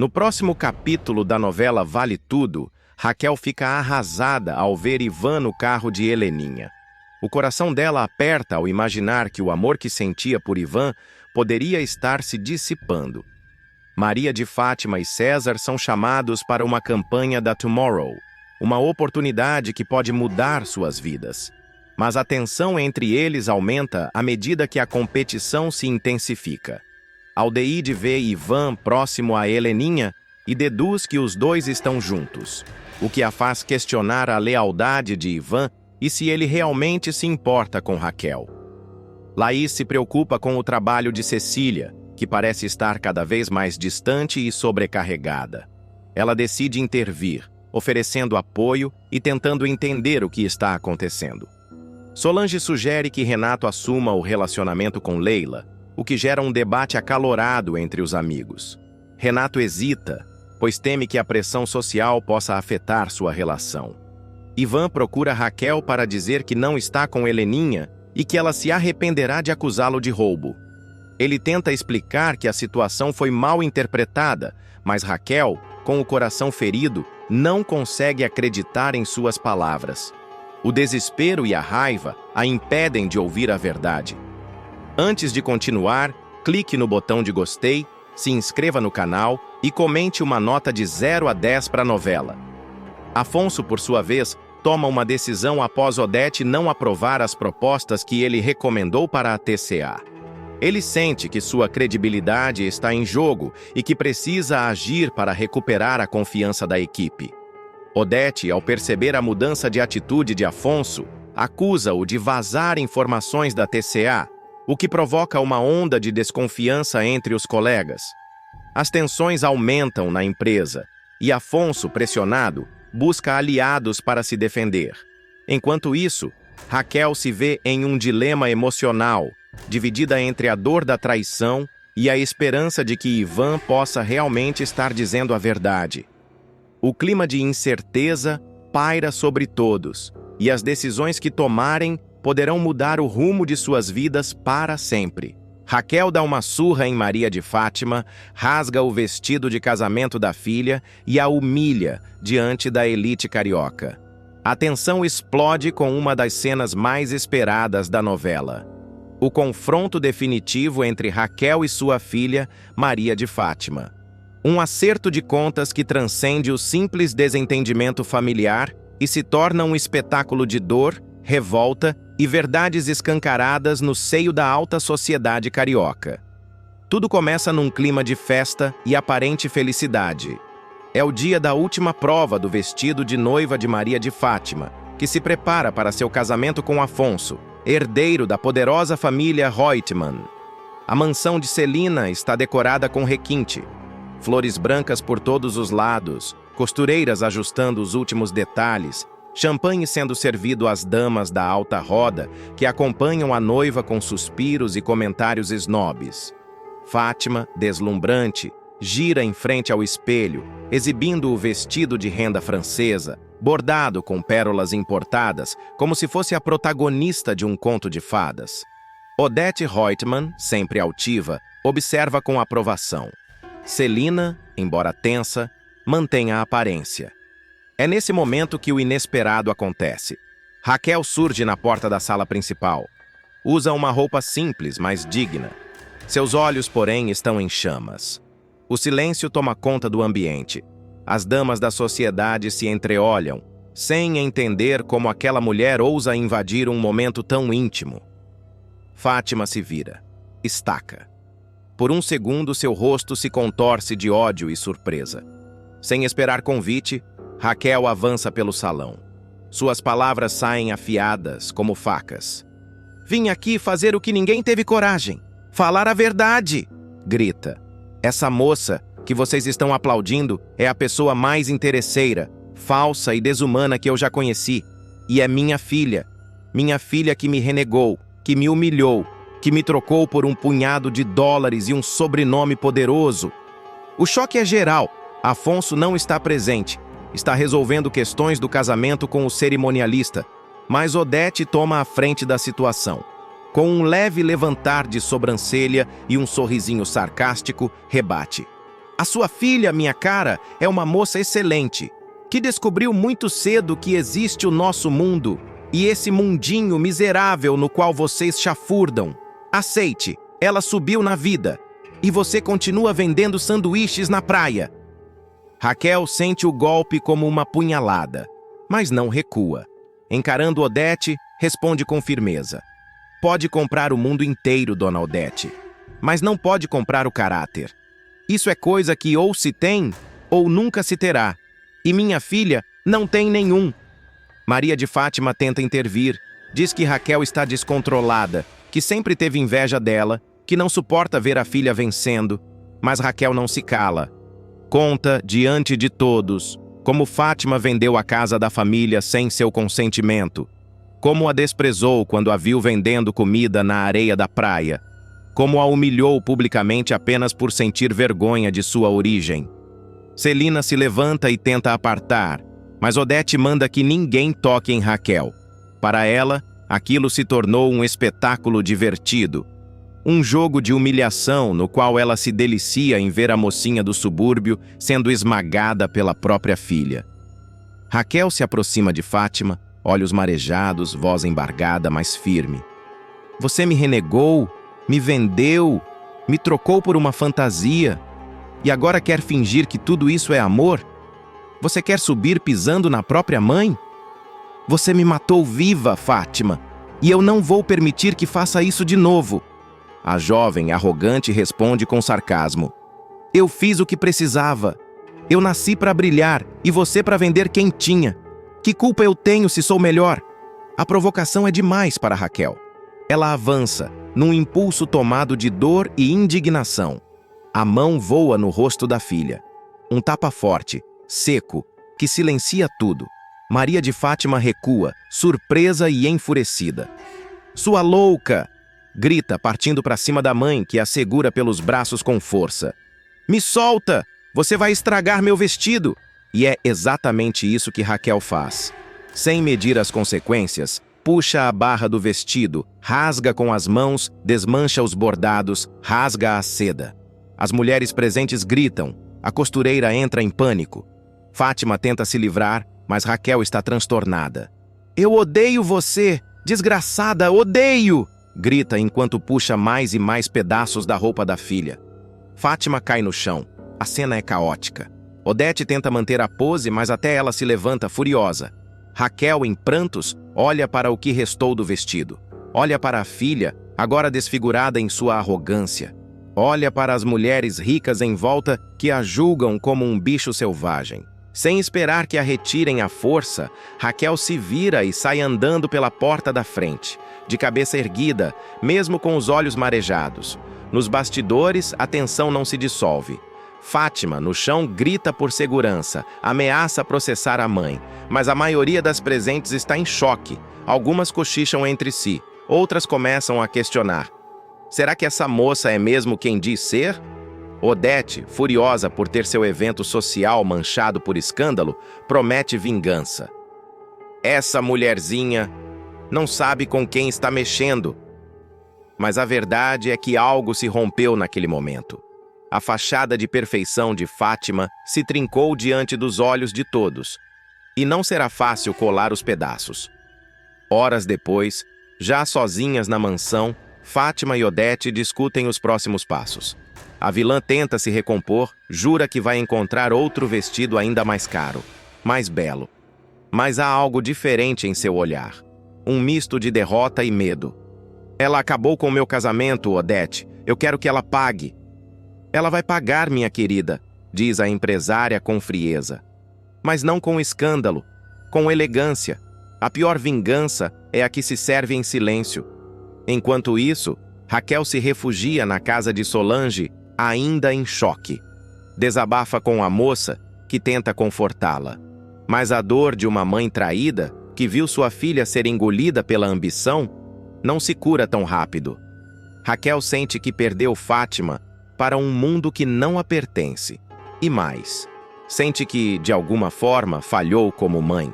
No próximo capítulo da novela Vale Tudo, Raquel fica arrasada ao ver Ivan no carro de Heleninha. O coração dela aperta ao imaginar que o amor que sentia por Ivan poderia estar se dissipando. Maria de Fátima e César são chamados para uma campanha da Tomorrow, uma oportunidade que pode mudar suas vidas. Mas a tensão entre eles aumenta à medida que a competição se intensifica. Aldeide vê Ivan próximo a Heleninha e deduz que os dois estão juntos, o que a faz questionar a lealdade de Ivan e se ele realmente se importa com Raquel. Laís se preocupa com o trabalho de Cecília, que parece estar cada vez mais distante e sobrecarregada. Ela decide intervir, oferecendo apoio e tentando entender o que está acontecendo. Solange sugere que Renato assuma o relacionamento com Leila, o que gera um debate acalorado entre os amigos. Renato hesita, pois teme que a pressão social possa afetar sua relação. Ivan procura Raquel para dizer que não está com Heleninha e que ela se arrependerá de acusá-lo de roubo. Ele tenta explicar que a situação foi mal interpretada, mas Raquel, com o coração ferido, não consegue acreditar em suas palavras. O desespero e a raiva a impedem de ouvir a verdade. Antes de continuar, clique no botão de gostei, se inscreva no canal e comente uma nota de 0 a 10 para a novela. Afonso, por sua vez, toma uma decisão após Odete não aprovar as propostas que ele recomendou para a TCA. Ele sente que sua credibilidade está em jogo e que precisa agir para recuperar a confiança da equipe. Odete, ao perceber a mudança de atitude de Afonso, acusa-o de vazar informações da TCA, o que provoca uma onda de desconfiança entre os colegas. As tensões aumentam na empresa e Afonso, pressionado, busca aliados para se defender. Enquanto isso, Raquel se vê em um dilema emocional, dividida entre a dor da traição e a esperança de que Ivan possa realmente estar dizendo a verdade. O clima de incerteza paira sobre todos, e as decisões que tomarem poderão mudar o rumo de suas vidas para sempre. Raquel dá uma surra em Maria de Fátima, rasga o vestido de casamento da filha e a humilha diante da elite carioca. A tensão explode com uma das cenas mais esperadas da novela: o confronto definitivo entre Raquel e sua filha, Maria de Fátima. Um acerto de contas que transcende o simples desentendimento familiar e se torna um espetáculo de dor, revolta e verdades escancaradas no seio da alta sociedade carioca. Tudo começa num clima de festa e aparente felicidade. É o dia da última prova do vestido de noiva de Maria de Fátima, que se prepara para seu casamento com Afonso, herdeiro da poderosa família Reutemann. A mansão de Celina está decorada com requinte, flores brancas por todos os lados, costureiras ajustando os últimos detalhes, champanhe sendo servido às damas da alta roda, que acompanham a noiva com suspiros e comentários snobs. Fátima, deslumbrante, gira em frente ao espelho, exibindo o vestido de renda francesa, bordado com pérolas importadas, como se fosse a protagonista de um conto de fadas. Odete Reutemann, sempre altiva, observa com aprovação. Celina, embora tensa, mantém a aparência. É nesse momento que o inesperado acontece. Raquel surge na porta da sala principal. Usa uma roupa simples, mas digna. Seus olhos, porém, estão em chamas. O silêncio toma conta do ambiente. As damas da sociedade se entreolham, sem entender como aquela mulher ousa invadir um momento tão íntimo. Fátima se vira. Estaca. Por um segundo, seu rosto se contorce de ódio e surpresa. Sem esperar convite, Raquel avança pelo salão. Suas palavras saem afiadas, como facas. "Vim aqui fazer o que ninguém teve coragem. Falar a verdade!" grita. "Essa moça que vocês estão aplaudindo é a pessoa mais interesseira, falsa e desumana que eu já conheci. E é minha filha. Minha filha que me renegou, que me humilhou, que me trocou por um punhado de dólares e um sobrenome poderoso." O choque é geral. Afonso não está presente. Está resolvendo questões do casamento com o cerimonialista, mas Odete toma a frente da situação. Com um leve levantar de sobrancelha e um sorrisinho sarcástico, rebate. A sua filha, minha cara, é uma moça excelente, que descobriu muito cedo que existe o nosso mundo e esse mundinho miserável no qual vocês chafurdam. Aceite, ela subiu na vida e você continua vendendo sanduíches na praia. Raquel sente o golpe como uma punhalada, mas não recua. Encarando Odete, responde com firmeza. Pode comprar o mundo inteiro, dona Odete, mas não pode comprar o caráter. Isso é coisa que ou se tem, ou nunca se terá. E minha filha não tem nenhum. Maria de Fátima tenta intervir, diz que Raquel está descontrolada, que sempre teve inveja dela, que não suporta ver a filha vencendo, mas Raquel não se cala. Conta, diante de todos, como Fátima vendeu a casa da família sem seu consentimento, como a desprezou quando a viu vendendo comida na areia da praia, como a humilhou publicamente apenas por sentir vergonha de sua origem. Celina se levanta e tenta apartar, mas Odete manda que ninguém toque em Raquel. Para ela, aquilo se tornou um espetáculo divertido, um jogo de humilhação no qual ela se delicia em ver a mocinha do subúrbio sendo esmagada pela própria filha. Raquel se aproxima de Fátima, olhos marejados, voz embargada, mas firme. Você me renegou, me vendeu, me trocou por uma fantasia, e agora quer fingir que tudo isso é amor? Você quer subir pisando na própria mãe? Você me matou viva, Fátima, e eu não vou permitir que faça isso de novo. A jovem, arrogante, responde com sarcasmo. Eu fiz o que precisava. Eu nasci para brilhar e você para vender quentinha. Que culpa eu tenho se sou melhor? A provocação é demais para Raquel. Ela avança, num impulso tomado de dor e indignação. A mão voa no rosto da filha. Um tapa forte, seco, que silencia tudo. Maria de Fátima recua, surpresa e enfurecida. Sua louca! Grita, partindo para cima da mãe, que a segura pelos braços com força. Me solta! Você vai estragar meu vestido! E é exatamente isso que Raquel faz. Sem medir as consequências, puxa a barra do vestido, rasga com as mãos, desmancha os bordados, rasga a seda. As mulheres presentes gritam. A costureira entra em pânico. Fátima tenta se livrar, mas Raquel está transtornada. Eu odeio você! Desgraçada, odeio! Grita enquanto puxa mais e mais pedaços da roupa da filha. Fátima cai no chão. A cena é caótica. Odete tenta manter a pose, mas até ela se levanta furiosa. Raquel, em prantos, olha para o que restou do vestido. Olha para a filha, agora desfigurada em sua arrogância. Olha para as mulheres ricas em volta que a julgam como um bicho selvagem. Sem esperar que a retirem à força, Raquel se vira e sai andando pela porta da frente, de cabeça erguida, mesmo com os olhos marejados. Nos bastidores, a tensão não se dissolve. Fátima, no chão, grita por segurança, ameaça processar a mãe, mas a maioria das presentes está em choque. Algumas cochicham entre si, outras começam a questionar. Será que essa moça é mesmo quem diz ser? Odete, furiosa por ter seu evento social manchado por escândalo, promete vingança. Essa mulherzinha não sabe com quem está mexendo. Mas a verdade é que algo se rompeu naquele momento. A fachada de perfeição de Fátima se trincou diante dos olhos de todos, e não será fácil colar os pedaços. Horas depois, já sozinhas na mansão, Fátima e Odete discutem os próximos passos. A vilã tenta se recompor, jura que vai encontrar outro vestido ainda mais caro, mais belo. Mas há algo diferente em seu olhar. Um misto de derrota e medo. Ela acabou com o meu casamento, Odete. Eu quero que ela pague. Ela vai pagar, minha querida, diz a empresária com frieza. Mas não com escândalo, com elegância. A pior vingança é a que se serve em silêncio. Enquanto isso, Raquel se refugia na casa de Solange, ainda em choque. Desabafa com a moça, que tenta confortá-la. Mas a dor de uma mãe traída, que viu sua filha ser engolida pela ambição, não se cura tão rápido. Raquel sente que perdeu Fátima para um mundo que não a pertence. E mais, sente que, de alguma forma, falhou como mãe.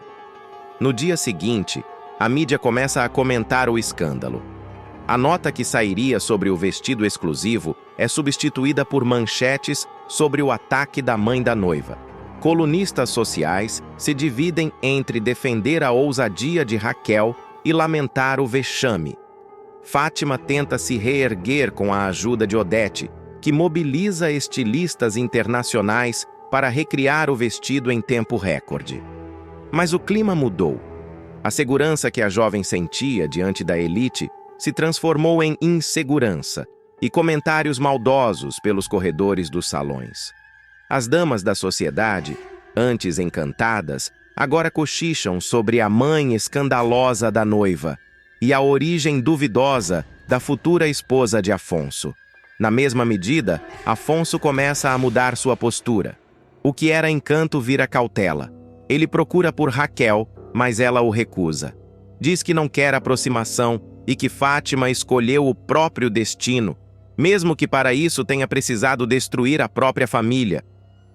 No dia seguinte, a mídia começa a comentar o escândalo. A nota que sairia sobre o vestido exclusivo é substituída por manchetes sobre o ataque da mãe da noiva. Colunistas sociais se dividem entre defender a ousadia de Raquel e lamentar o vexame. Fátima tenta se reerguer com a ajuda de Odete, que mobiliza estilistas internacionais para recriar o vestido em tempo recorde. Mas o clima mudou. A segurança que a jovem sentia diante da elite se transformou em insegurança e comentários maldosos pelos corredores dos salões. As damas da sociedade, antes encantadas, agora cochicham sobre a mãe escandalosa da noiva e a origem duvidosa da futura esposa de Afonso. Na mesma medida, Afonso começa a mudar sua postura. O que era encanto vira cautela. Ele procura por Raquel, mas ela o recusa. Diz que não quer aproximação e que Fátima escolheu o próprio destino, mesmo que para isso tenha precisado destruir a própria família.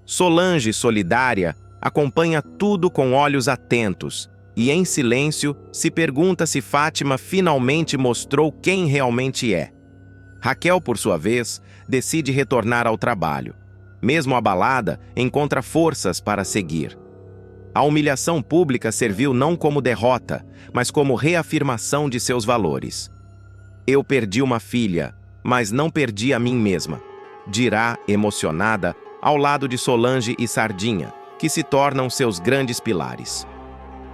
Solange, solidária, acompanha tudo com olhos atentos e, em silêncio, se pergunta se Fátima finalmente mostrou quem realmente é. Raquel, por sua vez, decide retornar ao trabalho. Mesmo abalada, encontra forças para seguir. A humilhação pública serviu não como derrota, mas como reafirmação de seus valores. Eu perdi uma filha, mas não perdi a mim mesma, dirá, emocionada, ao lado de Solange e Sardinha, que se tornam seus grandes pilares.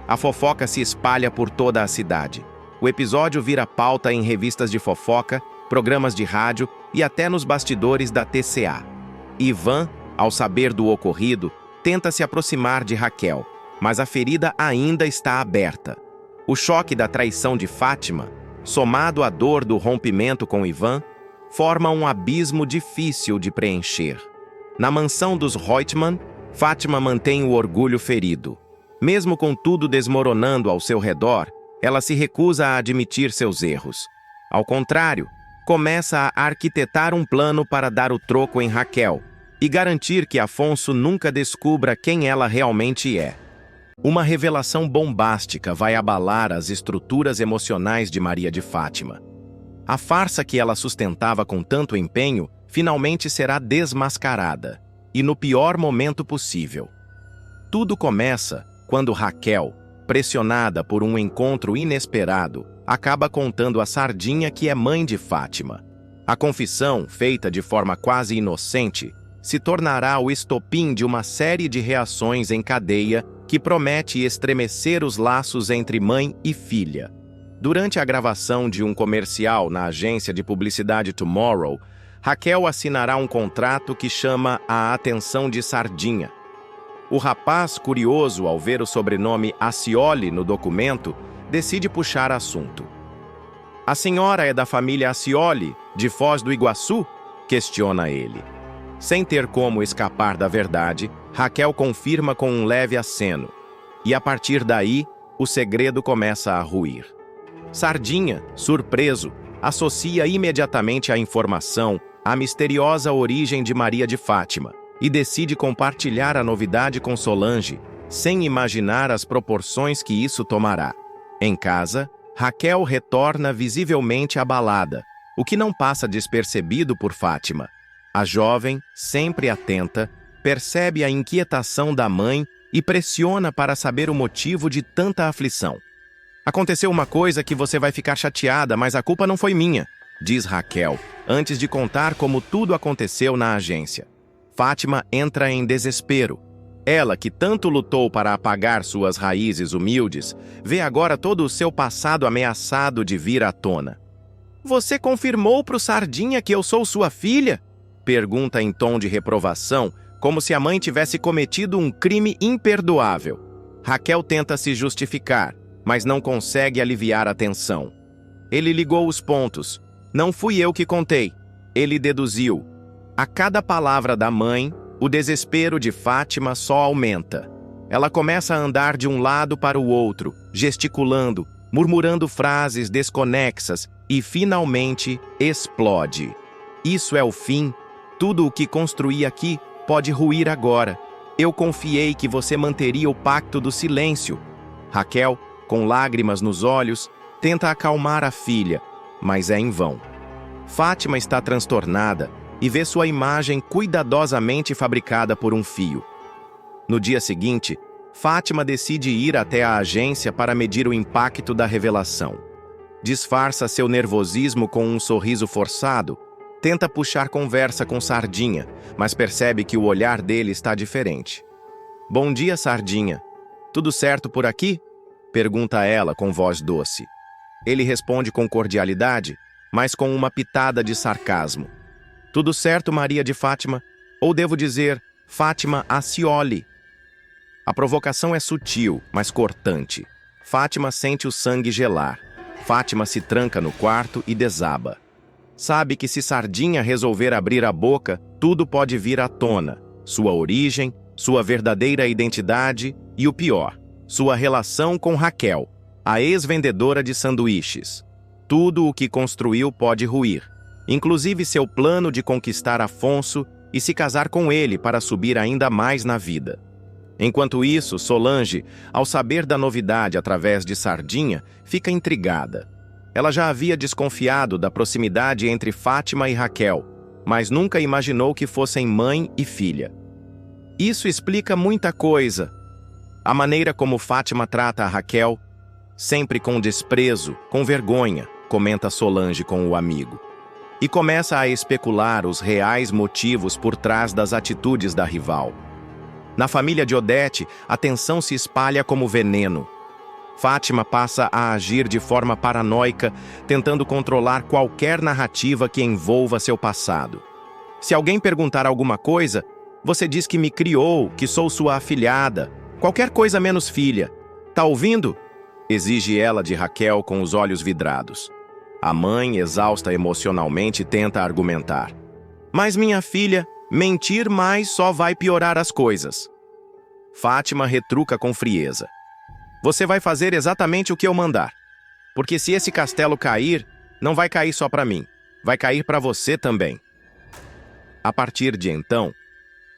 A fofoca se espalha por toda a cidade. O episódio vira pauta em revistas de fofoca, programas de rádio e até nos bastidores da TCA. Ivan, ao saber do ocorrido, tenta se aproximar de Raquel, mas a ferida ainda está aberta. O choque da traição de Fátima, somado à dor do rompimento com Ivan, forma um abismo difícil de preencher. Na mansão dos Reutemann, Fátima mantém o orgulho ferido. Mesmo com tudo desmoronando ao seu redor, ela se recusa a admitir seus erros. Ao contrário, começa a arquitetar um plano para dar o troco em Raquel e garantir que Afonso nunca descubra quem ela realmente é. Uma revelação bombástica vai abalar as estruturas emocionais de Maria de Fátima. A farsa que ela sustentava com tanto empenho finalmente será desmascarada, e no pior momento possível. Tudo começa quando Raquel, pressionada por um encontro inesperado, acaba contando a Sardinha que é mãe de Fátima. A confissão, feita de forma quase inocente, se tornará o estopim de uma série de reações em cadeia que promete estremecer os laços entre mãe e filha. Durante a gravação de um comercial na agência de publicidade Tomorrow, Raquel assinará um contrato que chama a atenção de Sardinha. O rapaz, curioso ao ver o sobrenome Acioli no documento, decide puxar assunto. "A senhora é da família Acioli, de Foz do Iguaçu?" questiona ele. Sem ter como escapar da verdade, Raquel confirma com um leve aceno. E a partir daí, o segredo começa a ruir. Sardinha, surpreso, associa imediatamente a informação à misteriosa origem de Maria de Fátima e decide compartilhar a novidade com Solange, sem imaginar as proporções que isso tomará. Em casa, Raquel retorna visivelmente abalada, o que não passa despercebido por Fátima. A jovem, sempre atenta, percebe a inquietação da mãe e pressiona para saber o motivo de tanta aflição. "Aconteceu uma coisa que você vai ficar chateada, mas a culpa não foi minha", diz Raquel, antes de contar como tudo aconteceu na agência. Fátima entra em desespero. Ela, que tanto lutou para apagar suas raízes humildes, vê agora todo o seu passado ameaçado de vir à tona. "Você confirmou pro Sardinha que eu sou sua filha?" pergunta em tom de reprovação, como se a mãe tivesse cometido um crime imperdoável. Raquel tenta se justificar, mas não consegue aliviar a tensão. "Ele ligou os pontos. Não fui eu que contei." Ele deduziu. A cada palavra da mãe, o desespero de Fátima só aumenta. Ela começa a andar de um lado para o outro, gesticulando, murmurando frases desconexas e, finalmente, explode. "Isso é o fim. Tudo o que construí aqui pode ruir agora. Eu confiei que você manteria o pacto do silêncio." Raquel, com lágrimas nos olhos, tenta acalmar a filha, mas é em vão. Fátima está transtornada e vê sua imagem cuidadosamente fabricada por um fio. No dia seguinte, Fátima decide ir até a agência para medir o impacto da revelação. Disfarça seu nervosismo com um sorriso forçado, tenta puxar conversa com Sardinha, mas percebe que o olhar dele está diferente. "Bom dia, Sardinha. Tudo certo por aqui?" pergunta ela com voz doce. Ele responde com cordialidade, mas com uma pitada de sarcasmo. "Tudo certo, Maria de Fátima? Ou devo dizer, Fátima Acioli?" A provocação é sutil, mas cortante. Fátima sente o sangue gelar. Fátima se tranca no quarto e desaba. Sabe que se Sardinha resolver abrir a boca, tudo pode vir à tona. Sua origem, sua verdadeira identidade e, o pior, sua relação com Raquel, a ex-vendedora de sanduíches. Tudo o que construiu pode ruir, inclusive seu plano de conquistar Afonso e se casar com ele para subir ainda mais na vida. Enquanto isso, Solange, ao saber da novidade através de Sardinha, fica intrigada. Ela já havia desconfiado da proximidade entre Fátima e Raquel, mas nunca imaginou que fossem mãe e filha. Isso explica muita coisa. A maneira como Fátima trata a Raquel, sempre com desprezo, com vergonha, comenta Solange com o amigo. E começa a especular os reais motivos por trás das atitudes da rival. Na família de Odete, a tensão se espalha como veneno. Fátima passa a agir de forma paranoica, tentando controlar qualquer narrativa que envolva seu passado. Se alguém perguntar alguma coisa, você diz que me criou, que sou sua afilhada, qualquer coisa menos filha. Tá ouvindo? Exige ela de Raquel com os olhos vidrados. A mãe, exausta emocionalmente, tenta argumentar. Mas minha filha, mentir mais só vai piorar as coisas. Fátima retruca com frieza. Você vai fazer exatamente o que eu mandar. Porque se esse castelo cair, não vai cair só para mim. Vai cair para você também. A partir de então,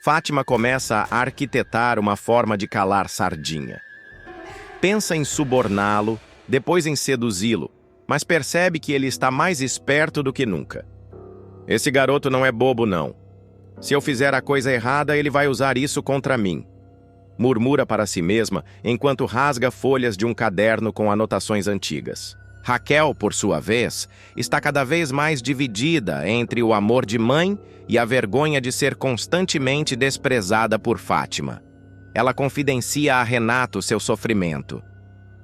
Fátima começa a arquitetar uma forma de calar Sardinha. Pensa em suborná-lo, depois em seduzi-lo, mas percebe que ele está mais esperto do que nunca. Esse garoto não é bobo, não. Se eu fizer a coisa errada, ele vai usar isso contra mim. Murmura para si mesma enquanto rasga folhas de um caderno com anotações antigas. Raquel, por sua vez, está cada vez mais dividida entre o amor de mãe e a vergonha de ser constantemente desprezada por Fátima. Ela confidencia a Renato seu sofrimento.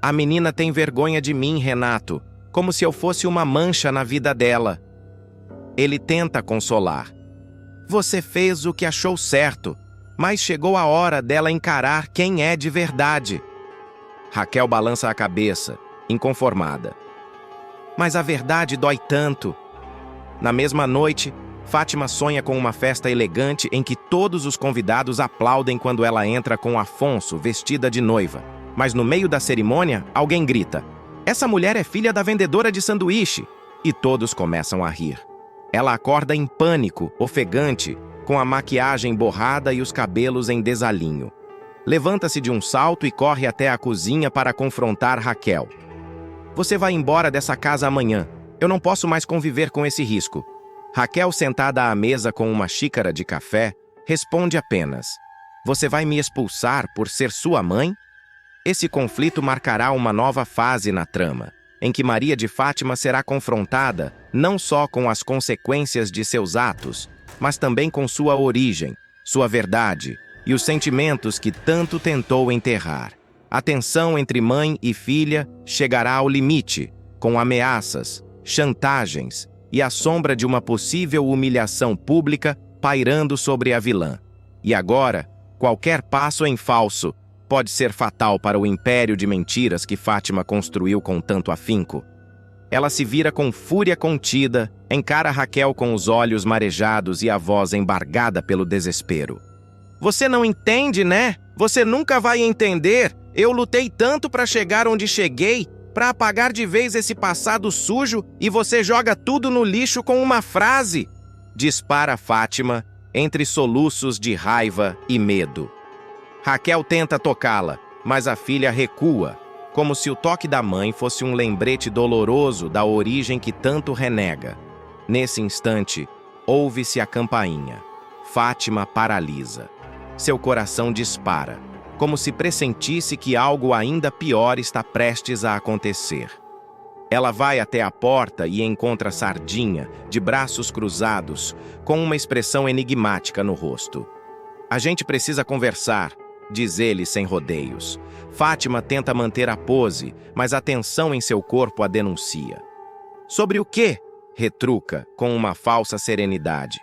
A menina tem vergonha de mim, Renato, como se eu fosse uma mancha na vida dela. Ele tenta consolar. Você fez o que achou certo, mas chegou a hora dela encarar quem é de verdade. Raquel balança a cabeça, inconformada. Mas a verdade dói tanto. Na mesma noite, Fátima sonha com uma festa elegante em que todos os convidados aplaudem quando ela entra com Afonso, vestida de noiva. Mas no meio da cerimônia, alguém grita: "Essa mulher é filha da vendedora de sanduíche!" E todos começam a rir. Ela acorda em pânico, ofegante, com a maquiagem borrada e os cabelos em desalinho. Levanta-se de um salto e corre até a cozinha para confrontar Raquel. Você vai embora dessa casa amanhã. Eu não posso mais conviver com esse risco. Raquel, sentada à mesa com uma xícara de café, responde apenas: Você vai me expulsar por ser sua mãe? Esse conflito marcará uma nova fase na trama, em que Maria de Fátima será confrontada não só com as consequências de seus atos, mas também com sua origem, sua verdade e os sentimentos que tanto tentou enterrar. A tensão entre mãe e filha chegará ao limite, com ameaças, chantagens e a sombra de uma possível humilhação pública pairando sobre a vilã. E agora, qualquer passo em falso pode ser fatal para o império de mentiras que Fátima construiu com tanto afinco. Ela se vira com fúria contida, encara Raquel com os olhos marejados e a voz embargada pelo desespero. Você não entende, né? Você nunca vai entender. Eu lutei tanto para chegar onde cheguei, para apagar de vez esse passado sujo, e você joga tudo no lixo com uma frase. Dispara Fátima, entre soluços de raiva e medo. Raquel tenta tocá-la, mas a filha recua, como se o toque da mãe fosse um lembrete doloroso da origem que tanto renega. Nesse instante, ouve-se a campainha. Fátima paralisa. Seu coração dispara, como se pressentisse que algo ainda pior está prestes a acontecer. Ela vai até a porta e encontra Sardinha, de braços cruzados, com uma expressão enigmática no rosto. "A gente precisa conversar", diz ele sem rodeios. Fátima tenta manter a pose, mas a tensão em seu corpo a denuncia. "Sobre o quê?", retruca, com uma falsa serenidade.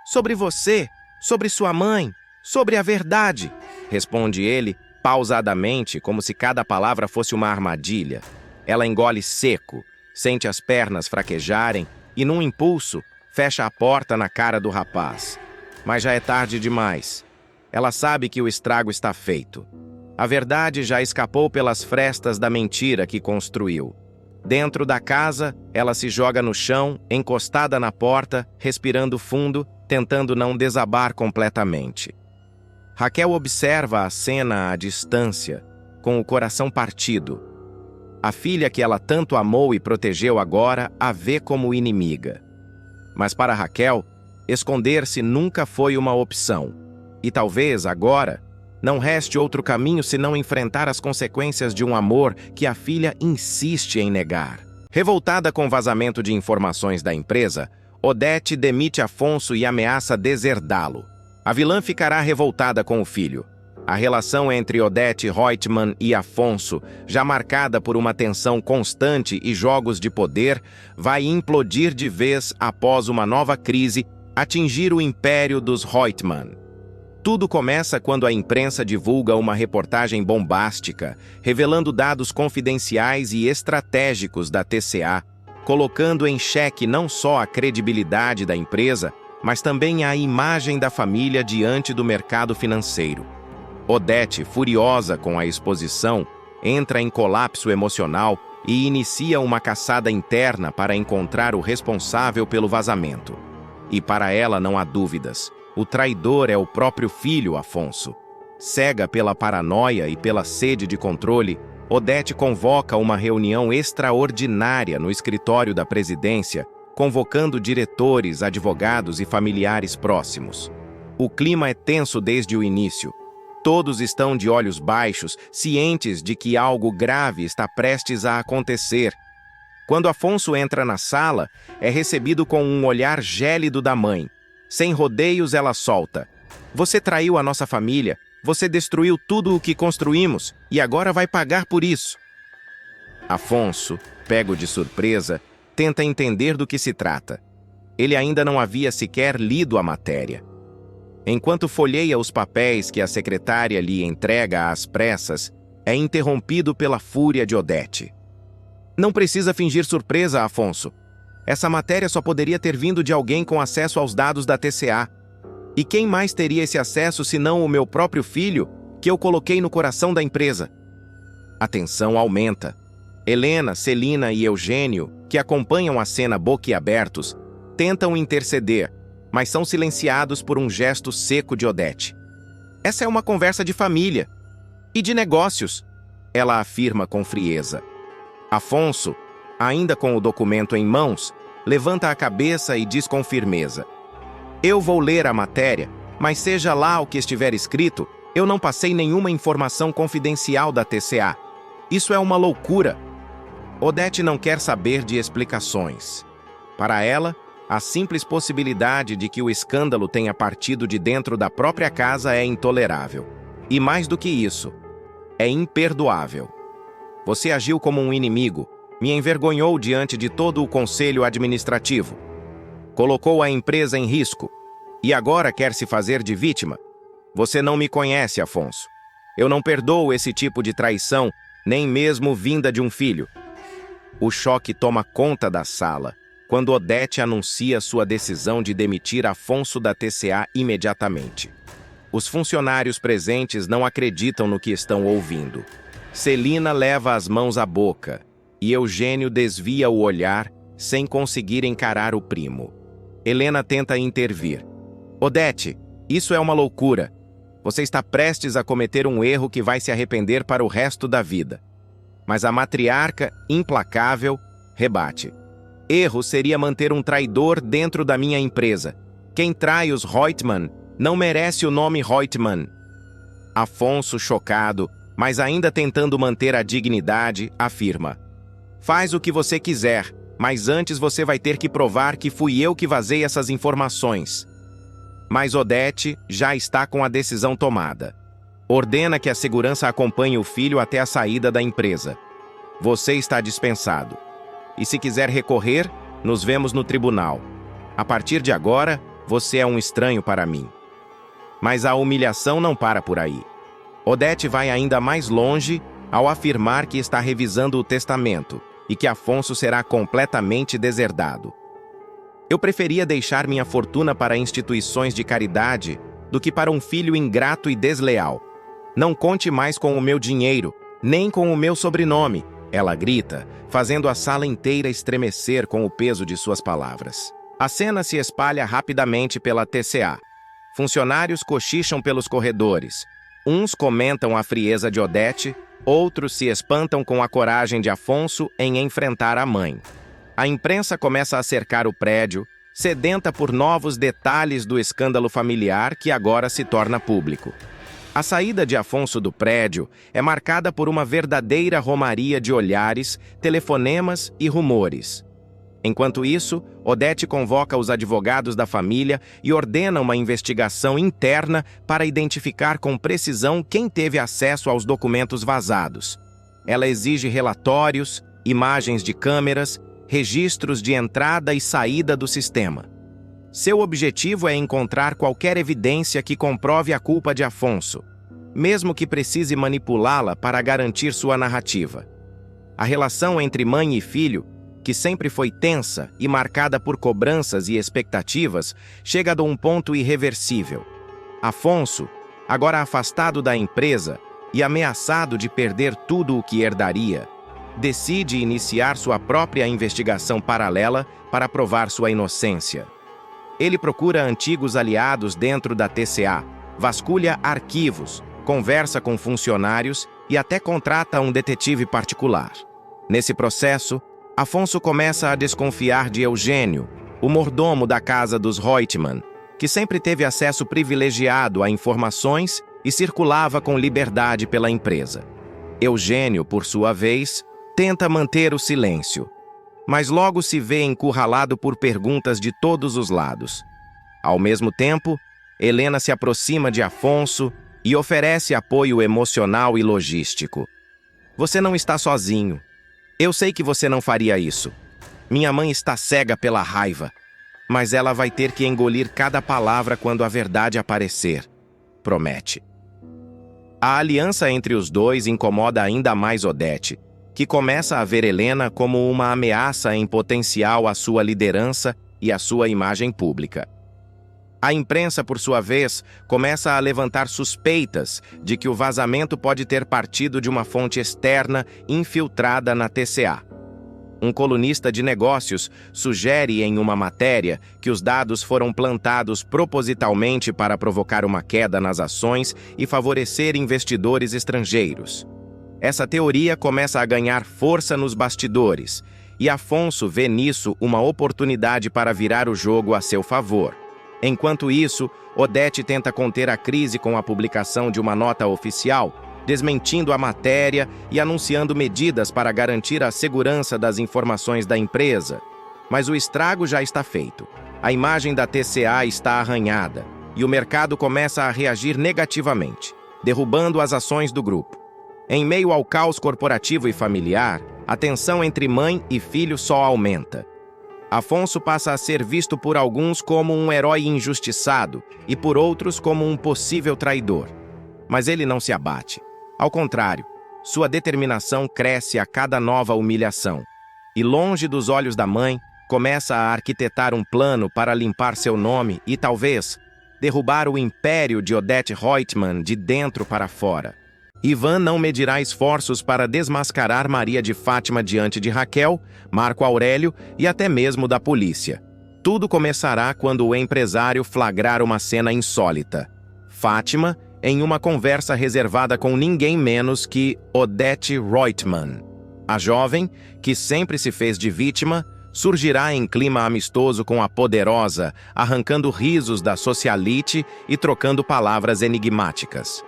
"Sobre você, sobre sua mãe, sobre a verdade", responde ele, pausadamente, como se cada palavra fosse uma armadilha. Ela engole seco, sente as pernas fraquejarem e, num impulso, fecha a porta na cara do rapaz. Mas já é tarde demais. Ela sabe que o estrago está feito. A verdade já escapou pelas frestas da mentira que construiu. Dentro da casa, ela se joga no chão, encostada na porta, respirando fundo, tentando não desabar completamente. Raquel observa a cena à distância, com o coração partido. A filha que ela tanto amou e protegeu agora a vê como inimiga. Mas para Raquel, esconder-se nunca foi uma opção. E talvez, agora, não reste outro caminho senão enfrentar as consequências de um amor que a filha insiste em negar. Revoltada com o vazamento de informações da empresa, Odete demite Afonso e ameaça deserdá-lo. A vilã ficará revoltada com o filho. A relação entre Odete Reutemann e Afonso, já marcada por uma tensão constante e jogos de poder, vai implodir de vez após uma nova crise atingir o império dos Reutemann. Tudo começa quando a imprensa divulga uma reportagem bombástica, revelando dados confidenciais e estratégicos da TCA, colocando em xeque não só a credibilidade da empresa, mas também a imagem da família diante do mercado financeiro. Odete, furiosa com a exposição, entra em colapso emocional e inicia uma caçada interna para encontrar o responsável pelo vazamento. E para ela não há dúvidas. O traidor é o próprio filho, Afonso. Cega pela paranoia e pela sede de controle, Odete convoca uma reunião extraordinária no escritório da presidência, convocando diretores, advogados e familiares próximos. O clima é tenso desde o início. Todos estão de olhos baixos, cientes de que algo grave está prestes a acontecer. Quando Afonso entra na sala, é recebido com um olhar gélido da mãe. Sem rodeios, ela solta: "Você traiu a nossa família, você destruiu tudo o que construímos e agora vai pagar por isso." Afonso, pego de surpresa, tenta entender do que se trata. Ele ainda não havia sequer lido a matéria. Enquanto folheia os papéis que a secretária lhe entrega às pressas, é interrompido pela fúria de Odete. "Não precisa fingir surpresa, Afonso. Essa matéria só poderia ter vindo de alguém com acesso aos dados da TCA. E quem mais teria esse acesso senão o meu próprio filho, que eu coloquei no coração da empresa?" A tensão aumenta. Helena, Celina e Eugênio, que acompanham a cena boquiabertos, tentam interceder, mas são silenciados por um gesto seco de Odete. "Essa é uma conversa de família e de negócios", ela afirma com frieza. Afonso, ainda com o documento em mãos, levanta a cabeça e diz com firmeza: "Eu vou ler a matéria, mas seja lá o que estiver escrito, eu não passei nenhuma informação confidencial da TCA. Isso é uma loucura." Odete não quer saber de explicações. Para ela, a simples possibilidade de que o escândalo tenha partido de dentro da própria casa é intolerável. E mais do que isso, é imperdoável. "Você agiu como um inimigo, me envergonhou diante de todo o conselho administrativo. Colocou a empresa em risco. E agora quer se fazer de vítima? Você não me conhece, Afonso. Eu não perdoo esse tipo de traição, nem mesmo vinda de um filho." O choque toma conta da sala, quando Odete anuncia sua decisão de demitir Afonso da TCA imediatamente. Os funcionários presentes não acreditam no que estão ouvindo. Celina leva as mãos à boca, e Eugênio desvia o olhar, sem conseguir encarar o primo. Helena tenta intervir. "Odete, isso é uma loucura. Você está prestes a cometer um erro que vai se arrepender para o resto da vida." Mas a matriarca, implacável, rebate. Erro seria manter um traidor dentro da minha empresa. Quem trai os Reutemann não merece o nome Reutemann. Afonso, chocado, mas ainda tentando manter a dignidade, afirma: faz o que você quiser, mas antes você vai ter que provar que fui eu que vazei essas informações. Mas Odete já está com a decisão tomada. Ordena que a segurança acompanhe o filho até a saída da empresa. Você está dispensado. E se quiser recorrer, nos vemos no tribunal. A partir de agora, você é um estranho para mim. Mas a humilhação não para por aí. Odete vai ainda mais longe ao afirmar que está revisando o testamento e que Afonso será completamente deserdado. Eu preferia deixar minha fortuna para instituições de caridade do que para um filho ingrato e desleal. Não conte mais com o meu dinheiro, nem com o meu sobrenome, ela grita, fazendo a sala inteira estremecer com o peso de suas palavras. A cena se espalha rapidamente pela TCA. Funcionários cochicham pelos corredores. Uns comentam a frieza de Odete, outros se espantam com a coragem de Afonso em enfrentar a mãe. A imprensa começa a cercar o prédio, sedenta por novos detalhes do escândalo familiar que agora se torna público. A saída de Afonso do prédio é marcada por uma verdadeira romaria de olhares, telefonemas e rumores. Enquanto isso, Odete convoca os advogados da família e ordena uma investigação interna para identificar com precisão quem teve acesso aos documentos vazados. Ela exige relatórios, imagens de câmeras, registros de entrada e saída do sistema. Seu objetivo é encontrar qualquer evidência que comprove a culpa de Afonso, mesmo que precise manipulá-la para garantir sua narrativa. A relação entre mãe e filho, que sempre foi tensa e marcada por cobranças e expectativas, chega a um ponto irreversível. Afonso, agora afastado da empresa e ameaçado de perder tudo o que herdaria, decide iniciar sua própria investigação paralela para provar sua inocência. Ele procura antigos aliados dentro da TCA, vasculha arquivos, conversa com funcionários e até contrata um detetive particular. Nesse processo, Afonso começa a desconfiar de Eugênio, o mordomo da casa dos Reutemann, que sempre teve acesso privilegiado a informações e circulava com liberdade pela empresa. Eugênio, por sua vez, tenta manter o silêncio, mas logo se vê encurralado por perguntas de todos os lados. Ao mesmo tempo, Helena se aproxima de Afonso e oferece apoio emocional e logístico. Você não está sozinho. Eu sei que você não faria isso. Minha mãe está cega pela raiva, mas ela vai ter que engolir cada palavra quando a verdade aparecer, promete. A aliança entre os dois incomoda ainda mais Odete, que começa a ver Helena como uma ameaça em potencial à sua liderança e à sua imagem pública. A imprensa, por sua vez, começa a levantar suspeitas de que o vazamento pode ter partido de uma fonte externa infiltrada na TCA. Um colunista de negócios sugere em uma matéria que os dados foram plantados propositalmente para provocar uma queda nas ações e favorecer investidores estrangeiros. Essa teoria começa a ganhar força nos bastidores, e Afonso vê nisso uma oportunidade para virar o jogo a seu favor. Enquanto isso, Odete tenta conter a crise com a publicação de uma nota oficial, desmentindo a matéria e anunciando medidas para garantir a segurança das informações da empresa. Mas o estrago já está feito. A imagem da TCA está arranhada, e o mercado começa a reagir negativamente, derrubando as ações do grupo. Em meio ao caos corporativo e familiar, a tensão entre mãe e filho só aumenta. Afonso passa a ser visto por alguns como um herói injustiçado e por outros como um possível traidor. Mas ele não se abate. Ao contrário, sua determinação cresce a cada nova humilhação. E longe dos olhos da mãe, começa a arquitetar um plano para limpar seu nome e, talvez, derrubar o império de Odete Reutemann de dentro para fora. Ivan não medirá esforços para desmascarar Maria de Fátima diante de Raquel, Marco Aurélio e até mesmo da polícia. Tudo começará quando o empresário flagrar uma cena insólita. Fátima, em uma conversa reservada com ninguém menos que Odete Reutemann. A jovem, que sempre se fez de vítima, surgirá em clima amistoso com a poderosa, arrancando risos da socialite e trocando palavras enigmáticas.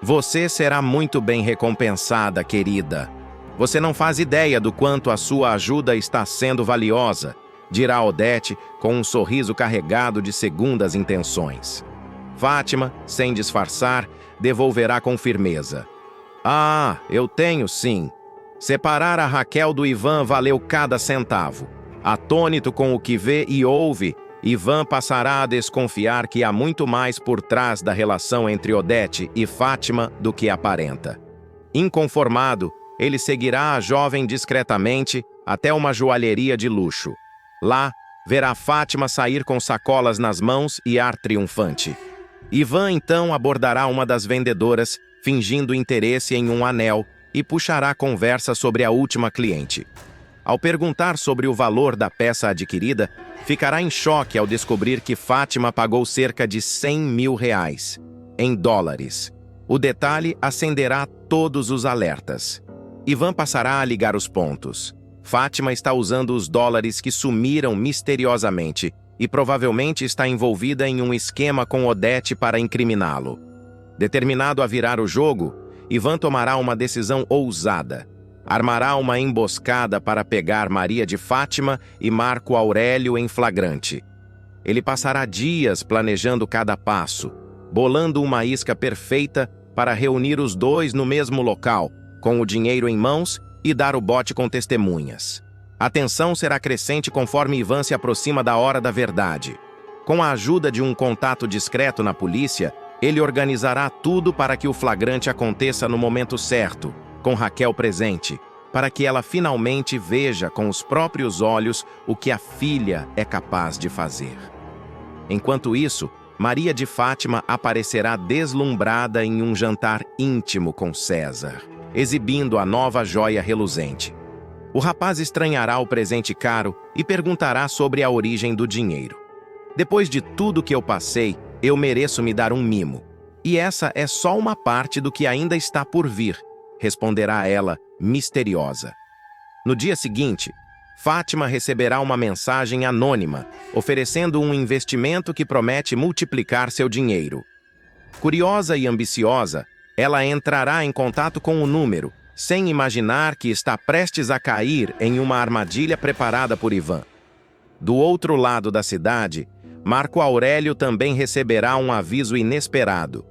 Você será muito bem recompensada, querida. Você não faz ideia do quanto a sua ajuda está sendo valiosa, dirá Odete com um sorriso carregado de segundas intenções. Fátima, sem disfarçar, devolverá com firmeza. Ah, eu tenho sim. Separar a Raquel do Ivan valeu cada centavo. Atônito com o que vê e ouve, Ivan passará a desconfiar que há muito mais por trás da relação entre Odete e Fátima do que aparenta. Inconformado, ele seguirá a jovem discretamente até uma joalheria de luxo. Lá, verá Fátima sair com sacolas nas mãos e ar triunfante. Ivan então abordará uma das vendedoras, fingindo interesse em um anel, e puxará conversa sobre a última cliente. Ao perguntar sobre o valor da peça adquirida, ficará em choque ao descobrir que Fátima pagou cerca de 100 mil reais, em dólares. O detalhe acenderá todos os alertas. Ivan passará a ligar os pontos. Fátima está usando os dólares que sumiram misteriosamente e provavelmente está envolvida em um esquema com Odete para incriminá-lo. Determinado a virar o jogo, Ivan tomará uma decisão ousada. Armará uma emboscada para pegar Maria de Fátima e Marco Aurélio em flagrante. Ele passará dias planejando cada passo, bolando uma isca perfeita para reunir os dois no mesmo local, com o dinheiro em mãos e dar o bote com testemunhas. A tensão será crescente conforme Ivan se aproxima da hora da verdade. Com a ajuda de um contato discreto na polícia, ele organizará tudo para que o flagrante aconteça no momento certo, com Raquel presente, para que ela finalmente veja com os próprios olhos o que a filha é capaz de fazer. Enquanto isso, Maria de Fátima aparecerá deslumbrada em um jantar íntimo com César, exibindo a nova joia reluzente. O rapaz estranhará o presente caro e perguntará sobre a origem do dinheiro. Depois de tudo que eu passei, eu mereço me dar um mimo. E essa é só uma parte do que ainda está por vir, responderá ela, misteriosa. No dia seguinte, Fátima receberá uma mensagem anônima, oferecendo um investimento que promete multiplicar seu dinheiro. Curiosa e ambiciosa, ela entrará em contato com o número, sem imaginar que está prestes a cair em uma armadilha preparada por Ivan. Do outro lado da cidade, Marco Aurélio também receberá um aviso inesperado.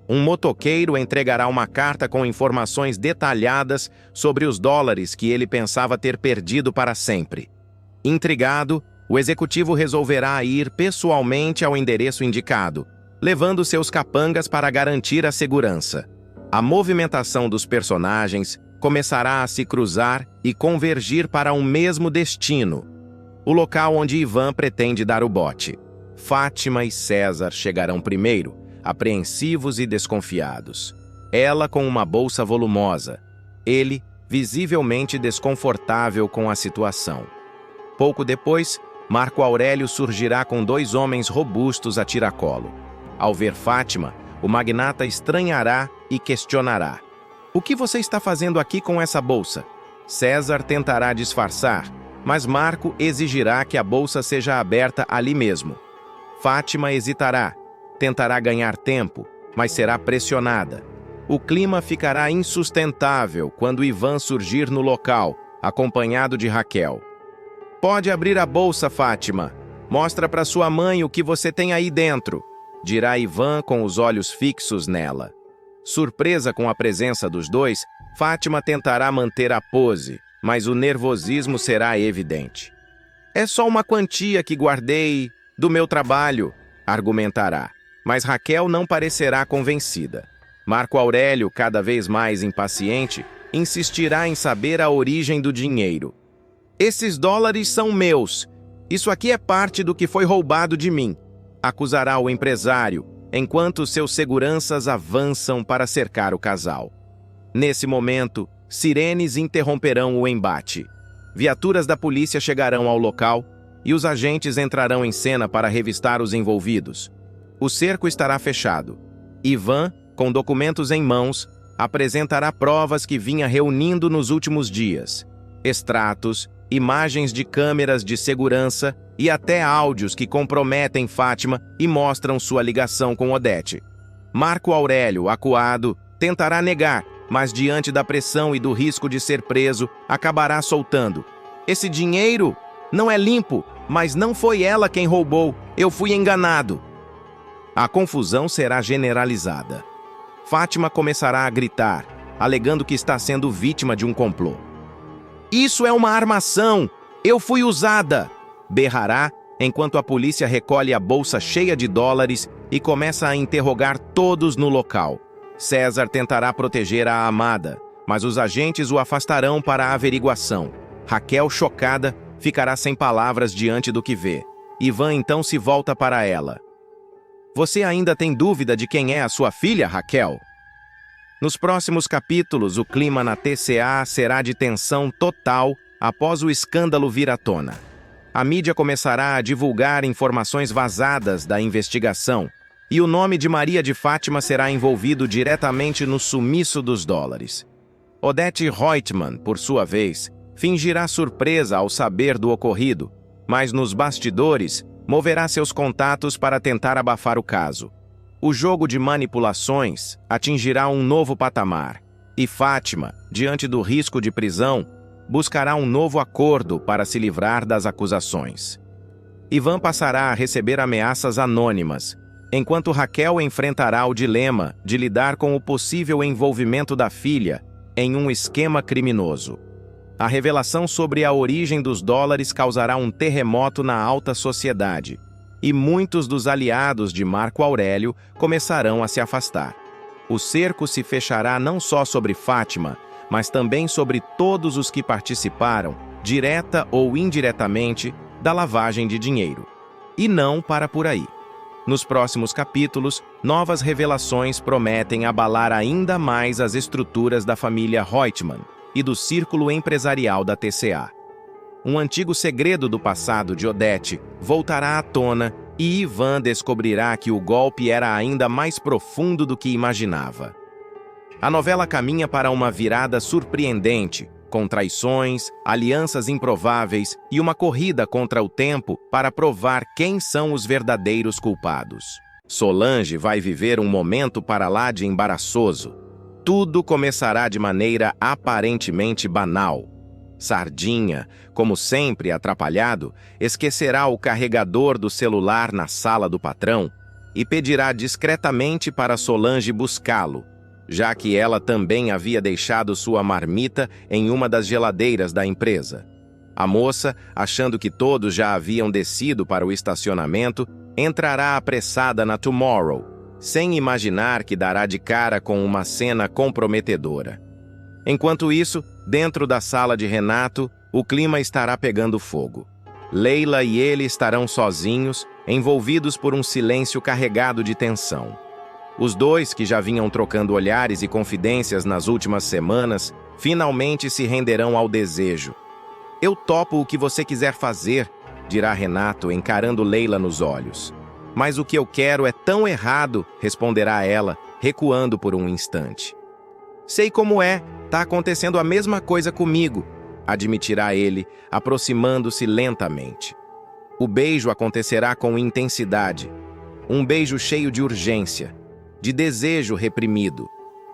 Um motoqueiro entregará uma carta com informações detalhadas sobre os dólares que ele pensava ter perdido para sempre. Intrigado, o executivo resolverá ir pessoalmente ao endereço indicado, levando seus capangas para garantir a segurança. A movimentação dos personagens começará a se cruzar e convergir para um mesmo destino, o local onde Ivan pretende dar o bote. Fátima e César chegarão primeiro, apreensivos e desconfiados. Ela com uma bolsa volumosa, ele visivelmente desconfortável com a situação. Pouco depois, Marco Aurélio surgirá com dois homens robustos a tiracolo. Ao ver Fátima, o magnata estranhará e questionará. O que você está fazendo aqui com essa bolsa? César tentará disfarçar, mas Marco exigirá que a bolsa seja aberta ali mesmo. Fátima hesitará, tentará ganhar tempo, mas será pressionada. O clima ficará insustentável quando Ivan surgir no local, acompanhado de Raquel. Pode abrir a bolsa, Fátima. Mostra para sua mãe o que você tem aí dentro, dirá Ivan com os olhos fixos nela. Surpresa com a presença dos dois, Fátima tentará manter a pose, mas o nervosismo será evidente. É só uma quantia que guardei do meu trabalho, argumentará. Mas Raquel não parecerá convencida. Marco Aurélio, cada vez mais impaciente, insistirá em saber a origem do dinheiro. Esses dólares são meus. Isso aqui é parte do que foi roubado de mim, acusará o empresário, enquanto seus seguranças avançam para cercar o casal. Nesse momento, sirenes interromperão o embate. Viaturas da polícia chegarão ao local e os agentes entrarão em cena para revistar os envolvidos. O cerco estará fechado. Ivan, com documentos em mãos, apresentará provas que vinha reunindo nos últimos dias: extratos, imagens de câmeras de segurança e até áudios que comprometem Fátima e mostram sua ligação com Odete. Marco Aurélio, acuado, tentará negar, mas diante da pressão e do risco de ser preso, acabará soltando: esse dinheiro não é limpo, mas não foi ela quem roubou, eu fui enganado. A confusão será generalizada. Fátima começará a gritar, alegando que está sendo vítima de um complô. Isso é uma armação! Eu fui usada! Berrará, enquanto a polícia recolhe a bolsa cheia de dólares e começa a interrogar todos no local. César tentará proteger a amada, mas os agentes o afastarão para a averiguação. Raquel, chocada, ficará sem palavras diante do que vê. Ivan então se volta para ela. Você ainda tem dúvida de quem é a sua filha, Raquel? Nos próximos capítulos, o clima na TCA será de tensão total após o escândalo vir à tona. A mídia começará a divulgar informações vazadas da investigação e o nome de Maria de Fátima será envolvido diretamente no sumiço dos dólares. Odete Reutemann, por sua vez, fingirá surpresa ao saber do ocorrido, mas nos bastidores moverá seus contatos para tentar abafar o caso. O jogo de manipulações atingirá um novo patamar, e Fátima, diante do risco de prisão, buscará um novo acordo para se livrar das acusações. Ivan passará a receber ameaças anônimas, enquanto Raquel enfrentará o dilema de lidar com o possível envolvimento da filha em um esquema criminoso. A revelação sobre a origem dos dólares causará um terremoto na alta sociedade, e muitos dos aliados de Marco Aurélio começarão a se afastar. O cerco se fechará não só sobre Fátima, mas também sobre todos os que participaram, direta ou indiretamente, da lavagem de dinheiro. E não para por aí. Nos próximos capítulos, novas revelações prometem abalar ainda mais as estruturas da família Reutemann e do círculo empresarial da TCA. Um antigo segredo do passado de Odete voltará à tona e Ivan descobrirá que o golpe era ainda mais profundo do que imaginava. A novela caminha para uma virada surpreendente, com traições, alianças improváveis e uma corrida contra o tempo para provar quem são os verdadeiros culpados. Solange vai viver um momento para lá de embaraçoso. Tudo começará de maneira aparentemente banal. Sardinha, como sempre atrapalhado, esquecerá o carregador do celular na sala do patrão e pedirá discretamente para Solange buscá-lo, já que ela também havia deixado sua marmita em uma das geladeiras da empresa. A moça, achando que todos já haviam descido para o estacionamento, entrará apressada na Tomorrow, sem imaginar que dará de cara com uma cena comprometedora. Enquanto isso, dentro da sala de Renato, o clima estará pegando fogo. Leila e ele estarão sozinhos, envolvidos por um silêncio carregado de tensão. Os dois, que já vinham trocando olhares e confidências nas últimas semanas, finalmente se renderão ao desejo. Eu topo o que você quiser fazer, dirá Renato, encarando Leila nos olhos. Mas o que eu quero é tão errado, responderá ela, recuando por um instante. Sei como é, tá acontecendo a mesma coisa comigo, admitirá ele, aproximando-se lentamente. O beijo acontecerá com intensidade. Um beijo cheio de urgência, de desejo reprimido,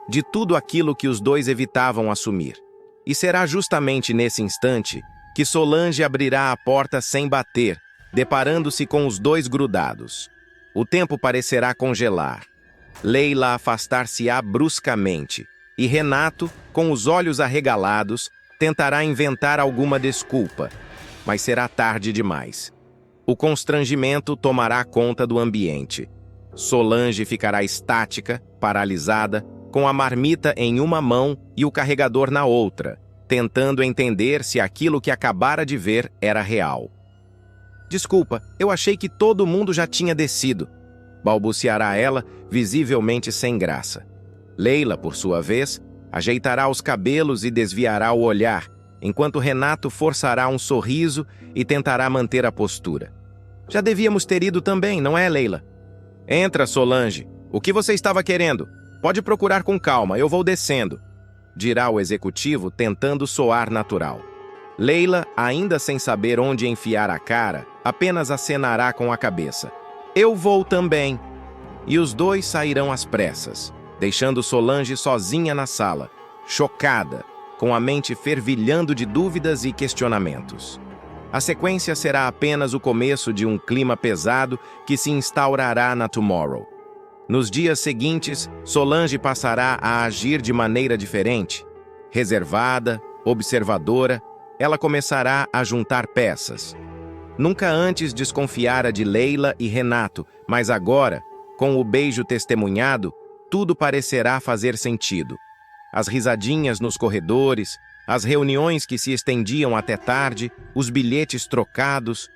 de tudo aquilo que os dois evitavam assumir. E será justamente nesse instante que Solange abrirá a porta sem bater, deparando-se com os dois grudados. O tempo parecerá congelar. Leila afastar-se-á bruscamente, e Renato, com os olhos arregalados, tentará inventar alguma desculpa, mas será tarde demais. O constrangimento tomará conta do ambiente. Solange ficará estática, paralisada, com a marmita em uma mão e o carregador na outra, tentando entender se aquilo que acabara de ver era real. Desculpa, eu achei que todo mundo já tinha descido, balbuciará ela, visivelmente sem graça. Leila, por sua vez, ajeitará os cabelos e desviará o olhar, enquanto Renato forçará um sorriso e tentará manter a postura. Já devíamos ter ido também, não é, Leila? Entra, Solange. O que você estava querendo? Pode procurar com calma, eu vou descendo, dirá o executivo, tentando soar natural. Leila, ainda sem saber onde enfiar a cara, apenas acenará com a cabeça. Eu vou também. E os dois sairão às pressas, deixando Solange sozinha na sala, chocada, com a mente fervilhando de dúvidas e questionamentos. A sequência será apenas o começo de um clima pesado que se instaurará na Tomorrow. Nos dias seguintes, Solange passará a agir de maneira diferente. Reservada, observadora, ela começará a juntar peças. Nunca antes desconfiara de Leila e Renato, mas agora, com o beijo testemunhado, tudo parecerá fazer sentido. As risadinhas nos corredores, as reuniões que se estendiam até tarde, os bilhetes trocados,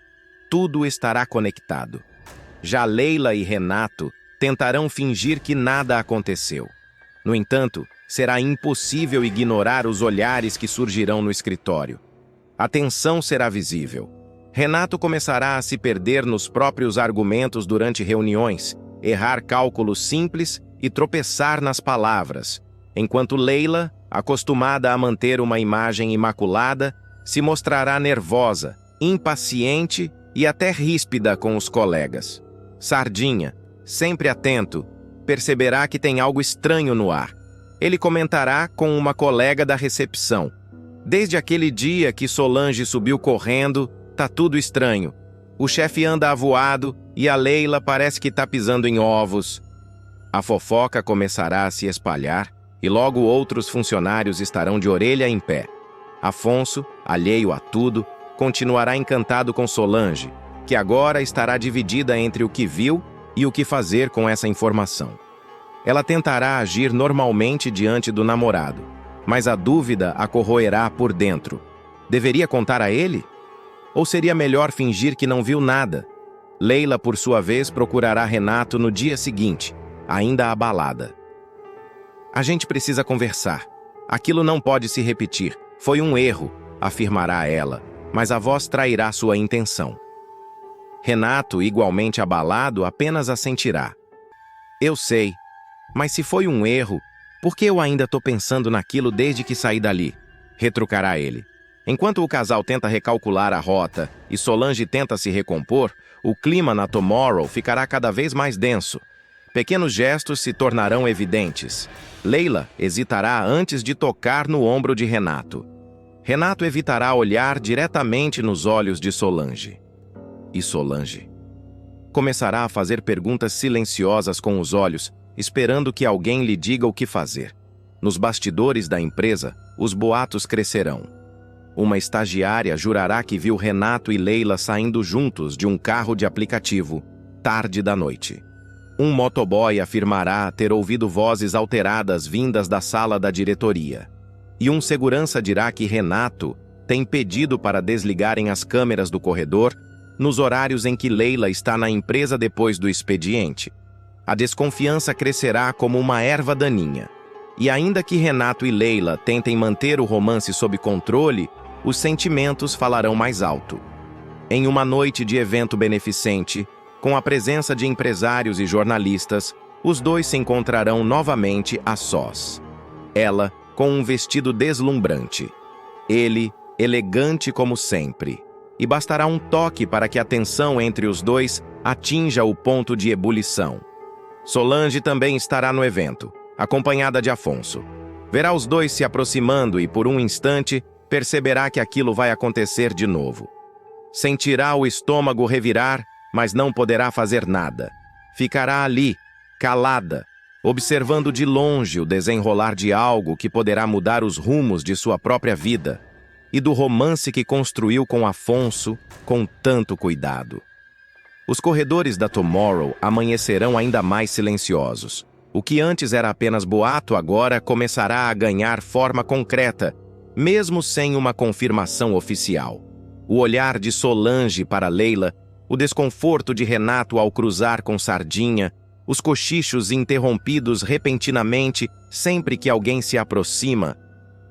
tudo estará conectado. Já Leila e Renato tentarão fingir que nada aconteceu. No entanto, será impossível ignorar os olhares que surgirão no escritório. A tensão será visível. Renato começará a se perder nos próprios argumentos durante reuniões, errar cálculos simples e tropeçar nas palavras, enquanto Leila, acostumada a manter uma imagem imaculada, se mostrará nervosa, impaciente e até ríspida com os colegas. Sardinha, sempre atento, perceberá que tem algo estranho no ar. Ele comentará com uma colega da recepção. Desde aquele dia que Solange subiu correndo, tá tudo estranho. O chefe anda avoado e a Leila parece que tá pisando em ovos. A fofoca começará a se espalhar e logo outros funcionários estarão de orelha em pé. Afonso, alheio a tudo, continuará encantado com Solange, que agora estará dividida entre o que viu e o que fazer com essa informação. Ela tentará agir normalmente diante do namorado, mas a dúvida a corroerá por dentro. Deveria contar a ele? Ou seria melhor fingir que não viu nada? Leila, por sua vez, procurará Renato no dia seguinte, ainda abalada. A gente precisa conversar. Aquilo não pode se repetir. Foi um erro, afirmará ela, mas a voz trairá sua intenção. Renato, igualmente abalado, apenas assentirá. Eu sei, mas se foi um erro, por que eu ainda estou pensando naquilo desde que saí dali? Retrucará ele. Enquanto o casal tenta recalcular a rota e Solange tenta se recompor, o clima na Tomorrow ficará cada vez mais denso. Pequenos gestos se tornarão evidentes. Leila hesitará antes de tocar no ombro de Renato. Renato evitará olhar diretamente nos olhos de Solange. E Solange começará a fazer perguntas silenciosas com os olhos, esperando que alguém lhe diga o que fazer. Nos bastidores da empresa, os boatos crescerão. Uma estagiária jurará que viu Renato e Leila saindo juntos de um carro de aplicativo, tarde da noite. Um motoboy afirmará ter ouvido vozes alteradas vindas da sala da diretoria. E um segurança dirá que Renato tem pedido para desligarem as câmeras do corredor nos horários em que Leila está na empresa depois do expediente. A desconfiança crescerá como uma erva daninha. E ainda que Renato e Leila tentem manter o romance sob controle, os sentimentos falarão mais alto. Em uma noite de evento beneficente, com a presença de empresários e jornalistas, os dois se encontrarão novamente a sós. Ela, com um vestido deslumbrante. Ele, elegante como sempre. E bastará um toque para que a tensão entre os dois atinja o ponto de ebulição. Solange também estará no evento, acompanhada de Afonso. Verá os dois se aproximando e, por um instante, perceberá que aquilo vai acontecer de novo. Sentirá o estômago revirar, mas não poderá fazer nada. Ficará ali, calada, observando de longe o desenrolar de algo que poderá mudar os rumos de sua própria vida e do romance que construiu com Afonso com tanto cuidado. Os corredores da Tomorrow amanhecerão ainda mais silenciosos. O que antes era apenas boato agora começará a ganhar forma concreta, mesmo sem uma confirmação oficial. O olhar de Solange para Leila, o desconforto de Renato ao cruzar com Sardinha, os cochichos interrompidos repentinamente sempre que alguém se aproxima,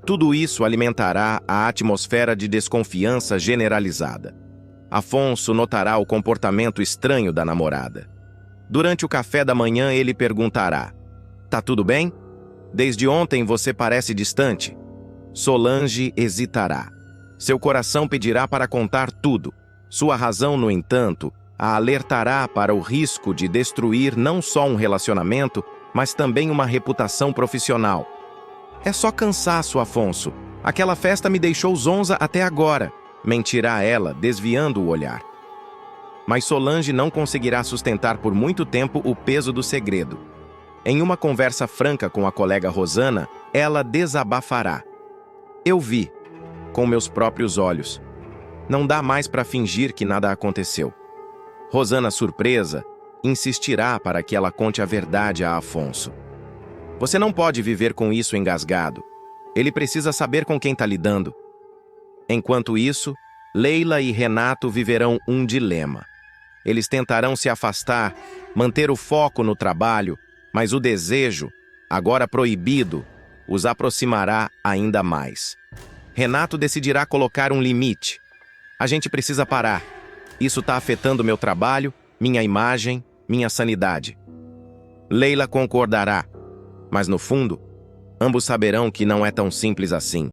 tudo isso alimentará a atmosfera de desconfiança generalizada. Afonso notará o comportamento estranho da namorada. Durante o café da manhã, ele perguntará: Tá tudo bem? Desde ontem você parece distante. Solange hesitará. Seu coração pedirá para contar tudo. Sua razão, no entanto, a alertará para o risco de destruir não só um relacionamento, mas também uma reputação profissional. É só cansaço, Afonso. Aquela festa me deixou zonza até agora, mentirá ela, desviando o olhar. Mas Solange não conseguirá sustentar por muito tempo o peso do segredo. Em uma conversa franca com a colega Rosana, ela desabafará. Eu vi, com meus próprios olhos. Não dá mais para fingir que nada aconteceu. Rosana, surpresa, insistirá para que ela conte a verdade a Afonso. Você não pode viver com isso engasgado. Ele precisa saber com quem está lidando. Enquanto isso, Leila e Renato viverão um dilema. Eles tentarão se afastar, manter o foco no trabalho, mas o desejo, agora proibido, os aproximará ainda mais. Renato decidirá colocar um limite. A gente precisa parar. Isso está afetando meu trabalho, minha imagem, minha sanidade. Leila concordará, mas no fundo, ambos saberão que não é tão simples assim.